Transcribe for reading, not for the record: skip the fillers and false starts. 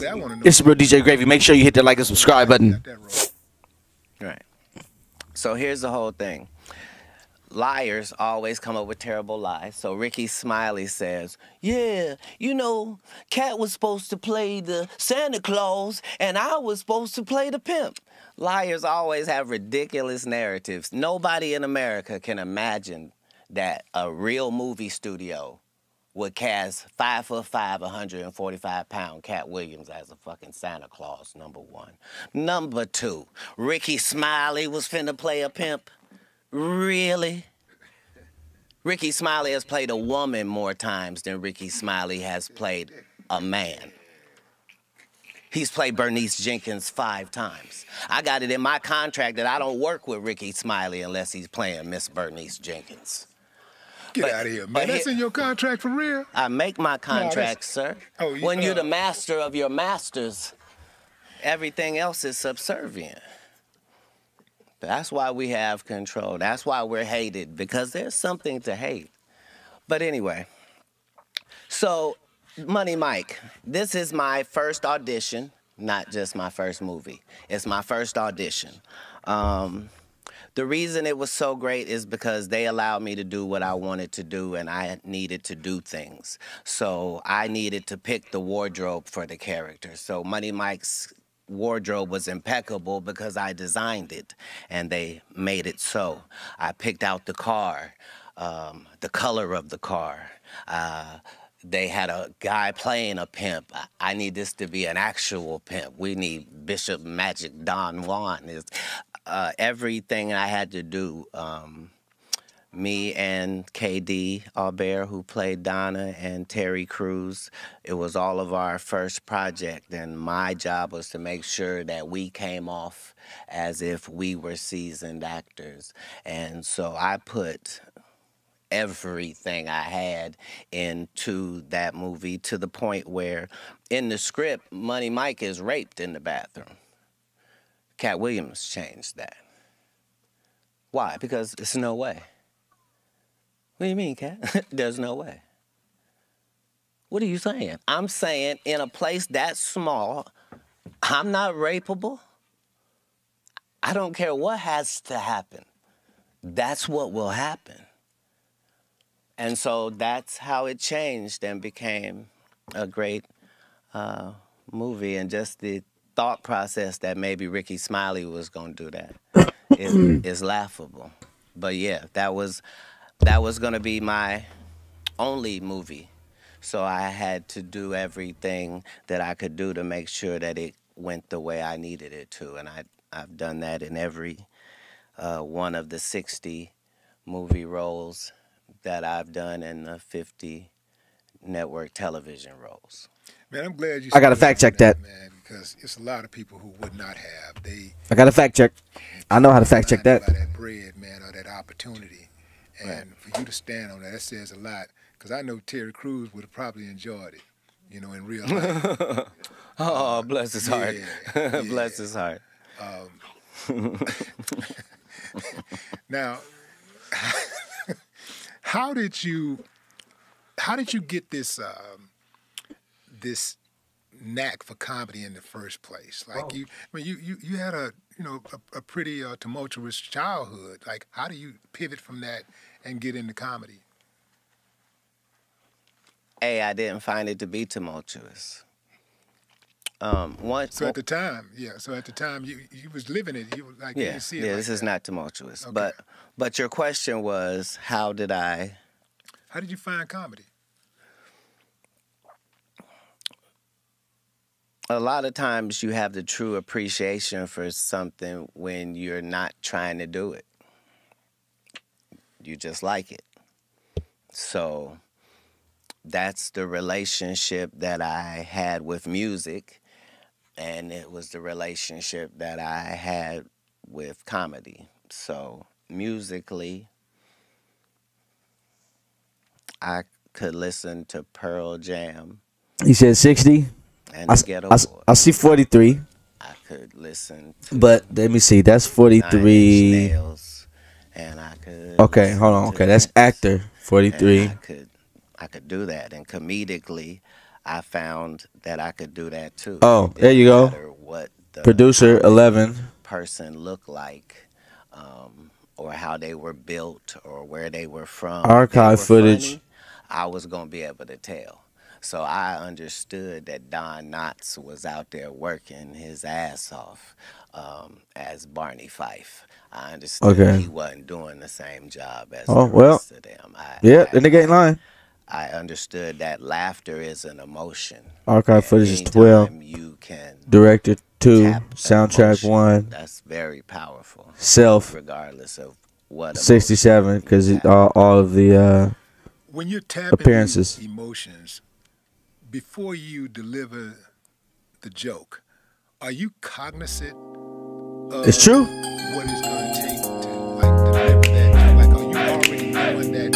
Exactly. I want to know. It's Real DJ Gravy. Make sure you hit the like and subscribe button. Right. So here's the whole thing. Liars always come up with terrible lies. So Ricky Smiley says, yeah, you know, Katt was supposed to play the Santa Claus and I was supposed to play the pimp. Liars always have ridiculous narratives. Nobody in America can imagine that a real movie studio would cast 5'5", 145-pound Katt Williams as a fucking Santa Claus, number one. Number two, Ricky Smiley was finna play a pimp. Really? Ricky Smiley has played a woman more times than Ricky Smiley has played a man. He's played Bernice Jenkins 5 times. I got it in my contract that I don't work with Ricky Smiley unless he's playing Miss Bernice Jenkins. Get out of here, man. That's in your contract for real? I make my contracts, sir. Oh, when you're the master of your masters, everything else is subservient. That's why we have control. That's why we're hated, because there's something to hate. But anyway, so Money Mike, this is my first audition, not just my first movie. It's my first audition. The reason it was so great is because they allowed me to do what I wanted to do, and I needed to do things. So I needed to pick the wardrobe for the character. So Money Mike's wardrobe was impeccable because I designed it, and they made it so. I picked out the car, the color of the car. They had a guy playing a pimp. I need this to be an actual pimp. We need Bishop Magic Don Juan. Everything I had to do, me and KD Albert, who played Donna, and Terry Crews, it was all of our first project, and my job was to make sure that we came off as if we were seasoned actors. And so I put everything I had into that movie, to the point where in the script, Money Mike is raped in the bathroom. Katt Williams changed that. Why? Because it's no way. What do you mean, Katt? There's no way. What are you saying? I'm saying in a place that small, I'm not rapeable. I don't care what has to happen. That's what will happen. And so that's how it changed and became a great movie. And just the thought process that maybe Ricky Smiley was going to do that is laughable. But yeah, that was going to be my only movie. So I had to do everything that I could do to make sure that it went the way I needed it to. And I've done that in every one of the 60 movie roles that I've done, in the 50 network television roles. Man, I'm glad you. I gotta fact check that, man, because it's a lot of people who would not have. I gotta fact check. I know how to fact check that. That bread, man, or that opportunity, and right. For you to stand on that says a lot. Because I know Terry Crews would have probably enjoyed it, you know, in real life. Oh, bless his heart. Yeah. Bless his heart. Now, how did you get this this knack for comedy in the first place? Like you had a pretty tumultuous childhood. Like, how do you pivot from that and get into comedy? I didn't find it to be tumultuous. So at the time, you was living it. You like, you see it. Yeah, like this is that. not tumultuous. Okay. But your question was, how did you find comedy? A lot of times you have the true appreciation for something when you're not trying to do it. You just like it. So that's the relationship that I had with music, and it was the relationship that I had with comedy. So musically, I could listen to Pearl Jam. He said 60. And the Ghetto Boys. I see 43. I could listen to, but let me see. That's 43. 9 Inch Nails, and I could. Okay, hold on. Okay, that's actor 43. I could do that, and comedically, I found that I could do that too. Oh, It there you didn't go. matter what the Producer 11. person looked like, or how they were built, or where they were from. Archive If they were footage. funny, I was gonna be able to tell. So I understood that Don Knotts was out there working his ass off as Barney Fife. I understood he wasn't doing the same job as the rest of them. Yeah, the nigga ain't lying. I understood that laughter is an emotion. Archive footage is 12. Anytime you can Director 2. tap Soundtrack emotion, 1. that's very powerful. Self Regardless of what 67, because all of the when you're tapping appearances. these emotions, before you deliver the joke, are you cognizant of It's true. what it's going to take to like deliver that joke? Like, are you already knowing that